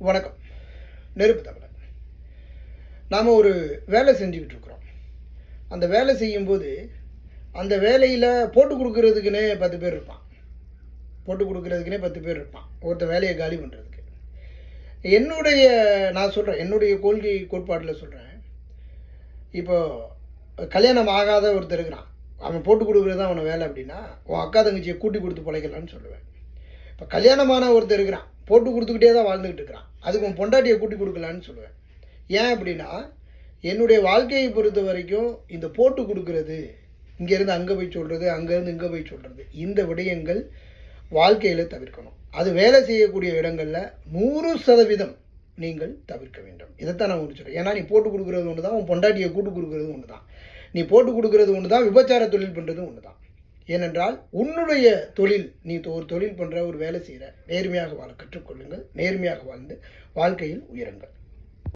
வணக்கம். நெருப்பு தமிழன். நாம் ஒரு வேலை செஞ்சுக்கிட்டு இருக்கிறோம். அந்த வேலை செய்யும்போது அந்த வேலையில் போட்டு கொடுக்கறதுக்குன்னே 10 பேர் இருப்பான். போட்டு கொடுக்கறதுக்குன்னே 10 பேர் இருப்பான், ஒருத்தர் வேலையை காலி பண்ணுறதுக்கு. நான் சொல்கிறேன், என்னுடைய கோட்பாட்டில் சொல்கிறேன். இப்போ கல்யாணம் ஆகாத ஒருத்தர் இருக்கிறான், அவன் போட்டு கொடுக்குறது தான் அவனை வேலை அப்படின்னா, உன் அக்கா தங்கச்சியை கூட்டி கொடுத்து பழைக்கலான்னு சொல்லுவேன். இப்போ கல்யாணமான ஒருத்தர் இருக்கிறான், போட்டு கொடுத்துக்கிட்டே தான் வாழ்ந்துக்கிட்டு இருக்கிறான், அதுக்கு உன் பொண்டாட்டியை கூட்டி கொடுக்கலான்னு சொல்லுவேன். ஏன் அப்படின்னா, என்னுடைய வாழ்க்கையை பொறுத்த வரைக்கும் இந்த போட்டு கொடுக்கறது, இங்கேருந்து அங்கே போய் சொல்கிறது, அங்கேருந்து இங்கே போய் சொல்கிறது, இந்த விடயங்கள் வாழ்க்கையில் தவிர்க்கணும். அது வேலை செய்யக்கூடிய இடங்களில் 100% நீங்கள் தவிர்க்க வேண்டும். இதைத்தான் நான் சொல்கிறேன். ஏன்னா நீ போட்டு கொடுக்குறது ஒன்று தான், உன் பொண்டாட்டியை கூட்டு கொடுக்குறது ஒன்று தான். நீ போட்டு கொடுக்குறது ஒன்று தான், விபச்சார தொழில் பண்ணுறது ஒன்று தான். ஏனென்றால் உன்னுடைய தொழில், நீ ஒரு தொழில் பண்ணுற, ஒரு வேலை செய்கிற, நேர்மையாக வாழ கற்றுக்கொள்ளுங்கள். நேர்மையாக வாழ்ந்து வாழ்க்கையில் உயருங்கள்.